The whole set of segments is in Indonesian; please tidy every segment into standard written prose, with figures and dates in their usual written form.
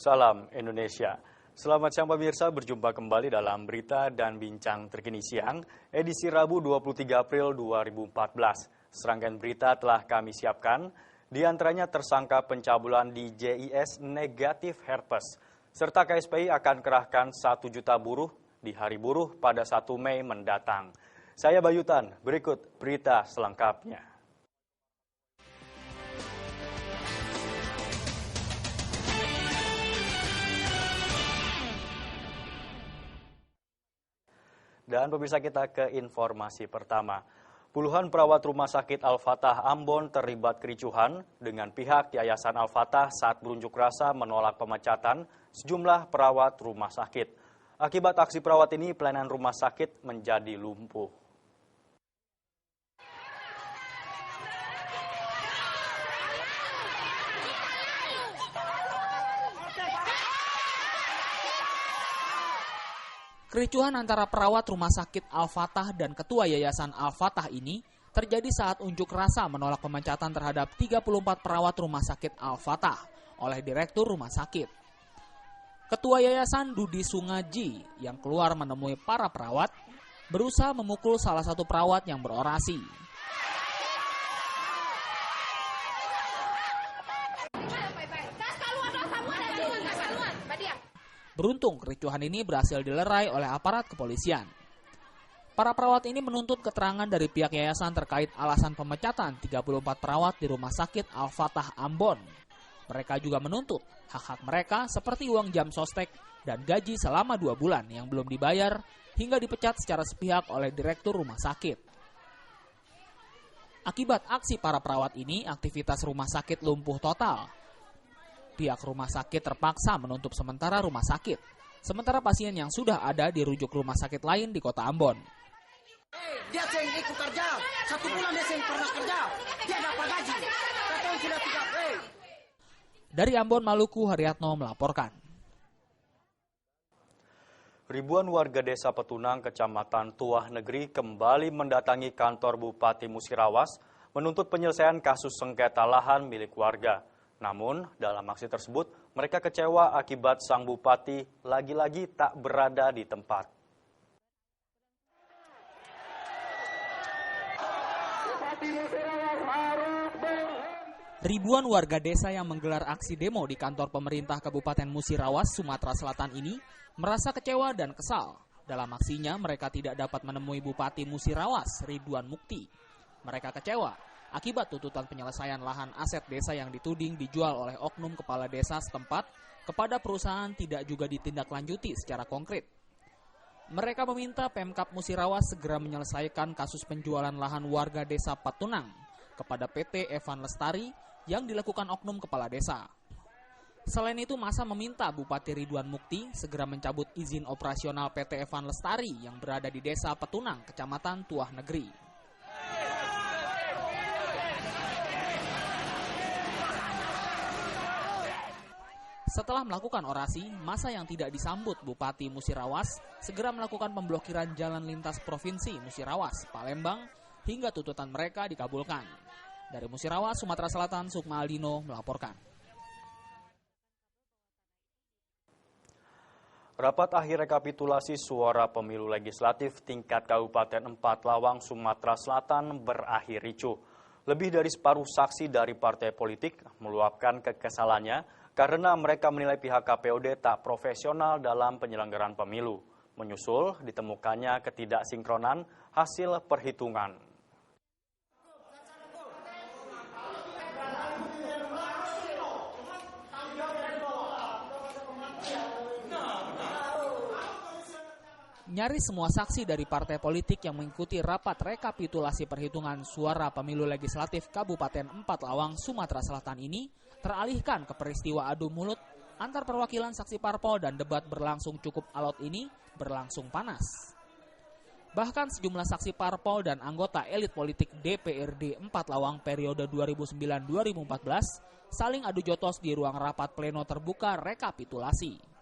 Salam Indonesia. Selamat siang pemirsa, berjumpa kembali dalam berita dan bincang terkini siang, edisi Rabu 23 April 2014. Serangkaian berita telah kami siapkan, di antaranya tersangka pencabulan di JIS negatif herpes, serta KSPI akan kerahkan 1 juta buruh di Hari Buruh pada 1 Mei mendatang. Saya Bayutan, berikut berita selengkapnya. Dan pemirsa, kita ke informasi pertama. Puluhan perawat Rumah Sakit Al-Fatah Ambon terlibat kericuhan dengan pihak Yayasan Al-Fatah saat berunjuk rasa menolak pemecatan sejumlah perawat rumah sakit. Akibat aksi perawat ini, pelayanan rumah sakit menjadi lumpuh. Kericuhan antara perawat Rumah Sakit Al-Fatah dan Ketua Yayasan Al-Fatah ini terjadi saat unjuk rasa menolak pemecatan terhadap 34 perawat Rumah Sakit Al-Fatah oleh Direktur Rumah Sakit. Ketua Yayasan Dudi Sungaji yang keluar menemui para perawat berusaha memukul salah satu perawat yang berorasi. Beruntung kericuhan ini berhasil dilerai oleh aparat kepolisian. Para perawat ini menuntut keterangan dari pihak yayasan terkait alasan pemecatan 34 perawat di Rumah Sakit Al-Fatah Ambon. Mereka juga menuntut hak-hak mereka seperti uang jam sostek dan gaji selama 2 bulan yang belum dibayar hingga dipecat secara sepihak oleh Direktur Rumah Sakit. Akibat aksi para perawat ini, aktivitas rumah sakit lumpuh total. Pihak rumah sakit terpaksa menutup sementara rumah sakit, sementara pasien yang sudah ada dirujuk rumah sakit lain di kota Ambon. Dia sering ikut kerja, 1 bulan dia sering pernah kerja, dia dapat gaji, katanya sudah 3. Dari Ambon, Maluku, Haryatno melaporkan. Ribuan warga desa Petunang, Kecamatan Tuah Negeri kembali mendatangi kantor Bupati Musirawas menuntut penyelesaian kasus sengketa lahan milik warga. Namun, dalam aksi tersebut, mereka kecewa akibat sang bupati lagi-lagi tak berada di tempat. Ribuan warga desa yang menggelar aksi demo di kantor pemerintah Kabupaten Musirawas, Sumatera Selatan ini merasa kecewa dan kesal. Dalam aksinya, mereka tidak dapat menemui Bupati Musirawas, Ridwan Mukti. Mereka kecewa akibat tuntutan penyelesaian lahan aset desa yang dituding dijual oleh oknum kepala desa setempat kepada perusahaan tidak juga ditindaklanjuti secara konkret. Mereka meminta Pemkab Musirawas segera menyelesaikan kasus penjualan lahan warga desa Petunang kepada PT Evan Lestari yang dilakukan oknum kepala desa. Selain itu, masa meminta Bupati Ridwan Mukti segera mencabut izin operasional PT Evan Lestari yang berada di desa Petunang, Kecamatan Tuah Negeri. Setelah melakukan orasi, masa yang tidak disambut Bupati Musirawas segera melakukan pemblokiran jalan lintas Provinsi Musirawas, Palembang, hingga tuntutan mereka dikabulkan. Dari Musirawas, Sumatera Selatan, Sukma Aldino melaporkan. Rapat akhir rekapitulasi suara pemilu legislatif tingkat Kabupaten 4 Lawang, Sumatera Selatan berakhir ricuh. Lebih dari separuh saksi dari partai politik meluapkan kekesalannya karena mereka menilai pihak KPUD tak profesional dalam penyelenggaraan pemilu, menyusul ditemukannya ketidaksinkronan hasil perhitungan. Nyaris semua saksi dari partai politik yang mengikuti rapat rekapitulasi perhitungan suara pemilu legislatif Kabupaten 4 Lawang, Sumatera Selatan ini teralihkan ke peristiwa adu mulut antar perwakilan saksi parpol dan debat berlangsung cukup alot ini berlangsung panas. Bahkan sejumlah saksi parpol dan anggota elit politik DPRD 4 Lawang periode 2009-2014 saling adu jotos di ruang rapat pleno terbuka rekapitulasi.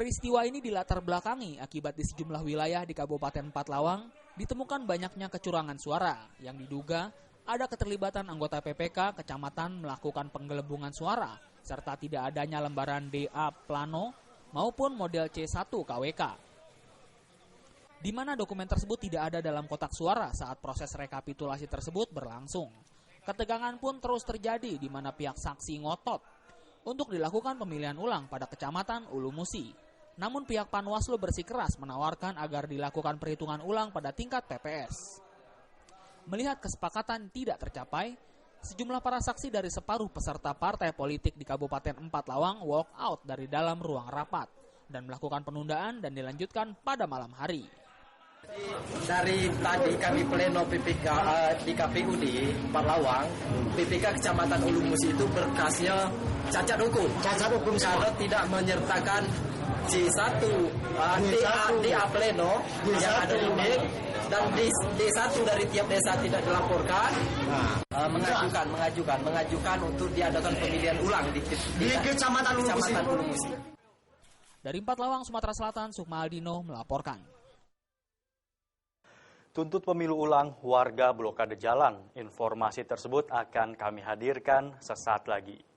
Peristiwa ini dilatar belakangi akibat di sejumlah wilayah di Kabupaten Empathlawang ditemukan banyaknya kecurangan suara yang diduga ada keterlibatan anggota PPK kecamatan melakukan penggelembungan suara serta tidak adanya lembaran DA plano maupun model C1 KWK. Di mana dokumen tersebut tidak ada dalam kotak suara saat proses rekapitulasi tersebut berlangsung. Ketegangan pun terus terjadi di mana pihak saksi ngotot untuk dilakukan pemilihan ulang pada Kecamatan Ulu Musi. Namun pihak Panwaslu bersikeras menawarkan agar dilakukan perhitungan ulang pada tingkat TPS. Melihat kesepakatan tidak tercapai, sejumlah para saksi dari separuh peserta partai politik di Kabupaten Empathlawang walk out dari dalam ruang rapat dan melakukan penundaan dan dilanjutkan pada malam hari. Dari tadi kami pleno PPK di KPU di Empathlawang, PPK Kecamatan Ulu Musi itu berkasnya cacat hukum karena tidak menyertakan C1 DA pleno yang ada di NIK dan D1 dari tiap desa tidak dilaporkan. Mengajukan untuk diadakan pemilihan ulang di Kecamatan Ulu Musi. Dari Empathlawang, Sumatera Selatan, Sukma Aldino melaporkan. Tuntut pemilu ulang warga blokade jalan. Informasi tersebut akan kami hadirkan sesaat lagi.